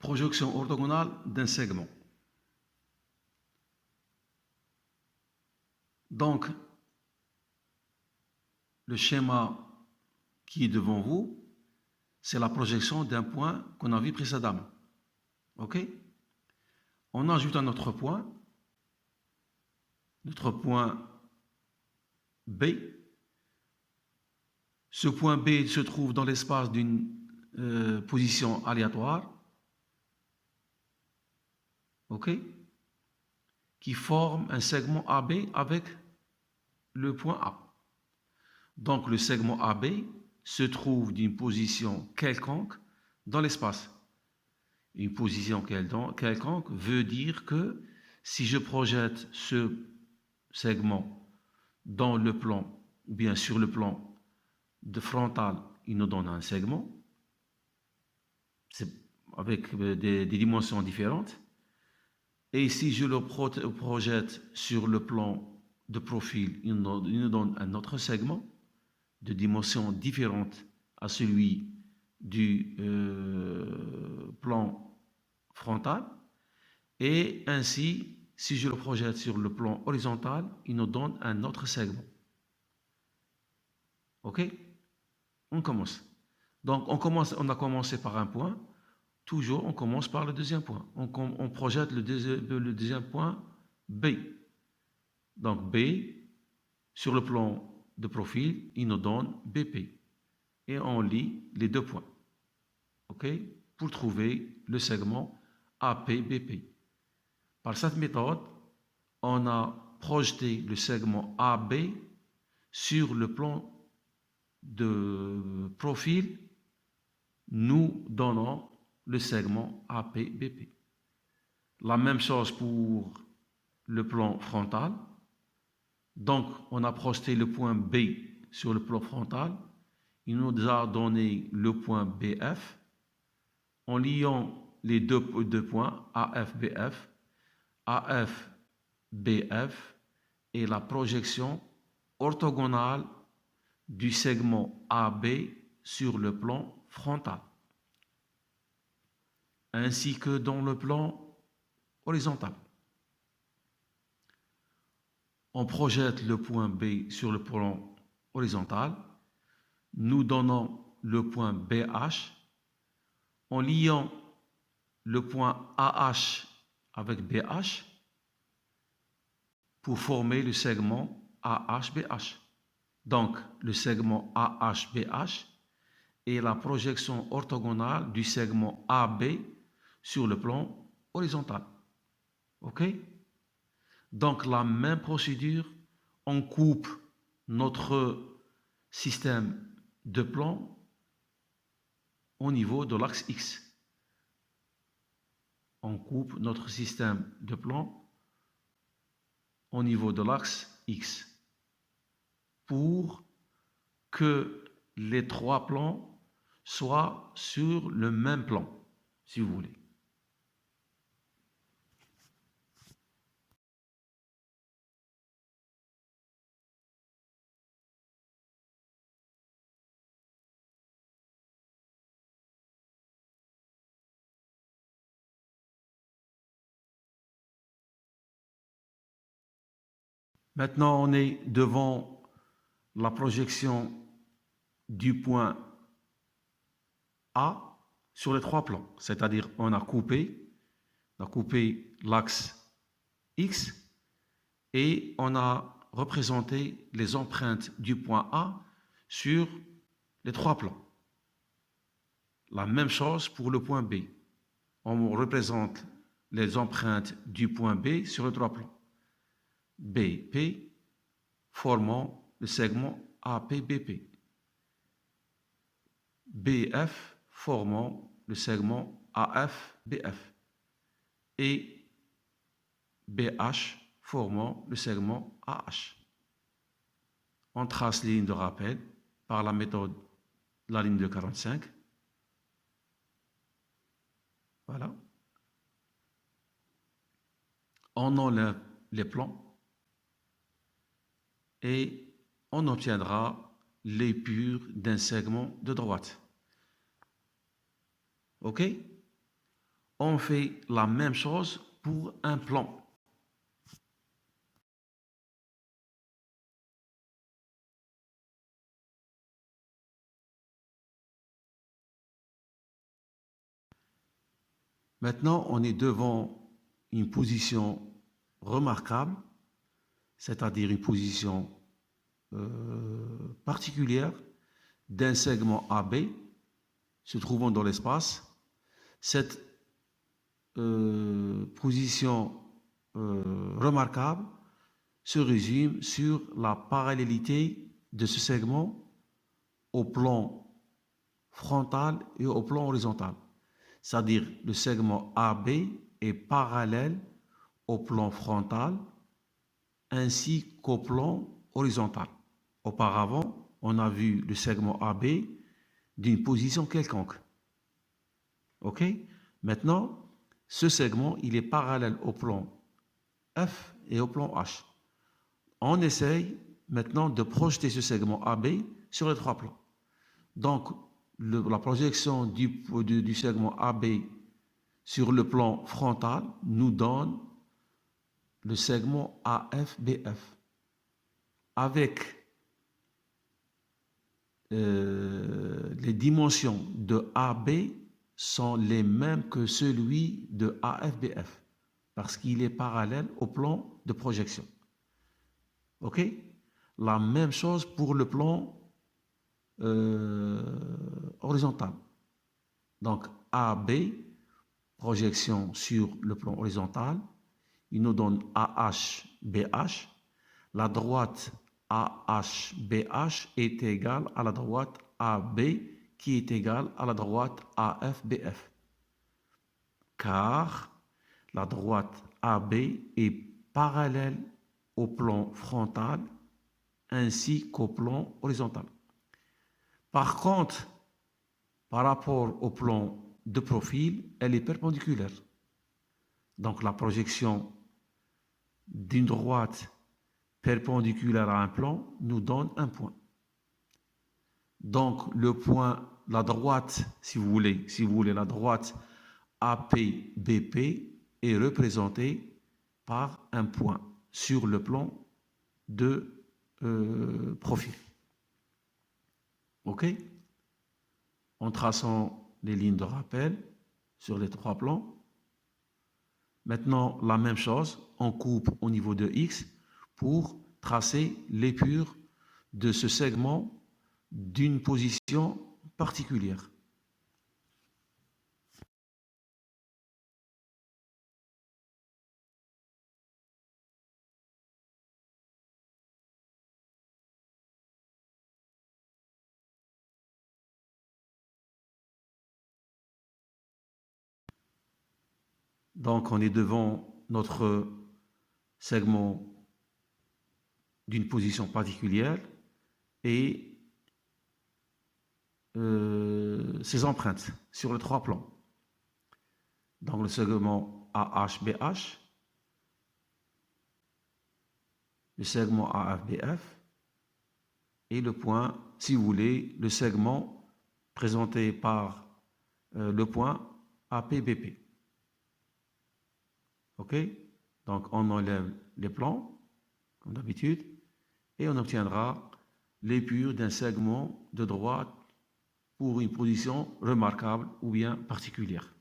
Projection orthogonale d'un segment. Donc, le schéma qui est devant vous, c'est la projection d'un point qu'on a vu précédemment. OK? On ajoute un autre point, notre point B. Ce point B se trouve dans l'espace d'une position aléatoire. OK? Qui forme un segment AB avec le point A. Donc le segment AB se trouve d'une position quelconque dans l'espace. Une position quelconque veut dire que si je projette ce segment dans le plan, ou bien sur le plan de frontal, il nous donne un segment avec des dimensions différentes. Et si je le projette sur le plan de profil, il nous donne un autre segment de dimensions différentes à celui du plan frontal. Et ainsi, si je le projette sur le plan horizontal, il nous donne un autre segment. OK? On commence. Donc, on a commencé par un point. Toujours, on commence par le deuxième point. On projette le deuxième point B. Donc, B, sur le plan de profil, il nous donne BP. Et on lie les deux points. OK? Pour trouver le segment AP-BP. Par cette méthode, on a projeté le segment AB sur le plan de profil, nous donnant le segment AP-BP. La même chose pour le plan frontal. Donc, on a projeté le point B sur le plan frontal. Il nous a donné le point BF. En liant les deux points, AF-BF, AF-BF et la projection orthogonale du segment AB sur le plan frontal, ainsi que dans le plan horizontal. On projette le point B sur le plan horizontal, nous donnons le point BH, en liant le point AH avec BH pour former le segment AH-BH. Donc, le segment AH-BH est la projection orthogonale du segment AB sur le plan horizontal. OK? Donc, la même procédure, on coupe notre système de plans au niveau de l'axe X. On coupe notre système de plans au niveau de l'axe X pour que les trois plans soient sur le même plan, si vous voulez. Maintenant, on est devant la projection du point A sur les trois plans. C'est-à-dire, on a coupé l'axe X et on a représenté les empreintes du point A sur les trois plans. La même chose pour le point B. On représente les empreintes du point B sur les trois plans. BP formant le segment AP-BP. BF formant le segment AF-BF. Et BH formant le segment AH. On trace les lignes de rappel par la méthode de la ligne de 45. Voilà. On enlève les plans et on obtiendra l'épure d'un segment de droite. OK? On fait la même chose pour un plan. Maintenant, on est devant une position remarquable, c'est-à-dire une position particulière d'un segment AB se trouvant dans l'espace. Cette position remarquable se résume sur la parallélité de ce segment au plan frontal et au plan horizontal. C'est-à-dire le segment AB est parallèle au plan frontal ainsi qu'au plan horizontal. Auparavant, on a vu le segment AB d'une position quelconque. OK? Maintenant, ce segment, il est parallèle au plan F et au plan H. On essaye maintenant de projeter ce segment AB sur les trois plans. Donc, la projection du segment AB sur le plan frontal nous donne le segment AFBF. Avec les dimensions de AB sont les mêmes que celui de AFBF parce qu'il est parallèle au plan de projection. OK? La même chose pour le plan horizontal. Donc AB, projection sur le plan horizontal, il nous donne AHBH. La droite AHBH est égale à la droite AB qui est égale à la droite AFBF. Car la droite AB est parallèle au plan frontal ainsi qu'au plan horizontal. Par contre, par rapport au plan de profil, elle est perpendiculaire. Donc la projection d'une droite perpendiculaire à un plan nous donne un point. Donc le point, la droite, si vous voulez, la droite APBP est représentée par un point sur le plan de profil. OK? En traçant les lignes de rappel sur les trois plans. Maintenant, la même chose, on coupe au niveau de X pour tracer l'épure de ce segment d'une position particulière. Donc, on est devant notre segment d'une position particulière et ses empreintes sur les trois plans. Donc, le segment AHBH, le segment AFBF et le point, si vous voulez, le segment présenté par le point APBP. OK? Donc, on enlève les plans, comme d'habitude, et on obtiendra l'épure d'un segment de droite pour une position remarquable ou bien particulière.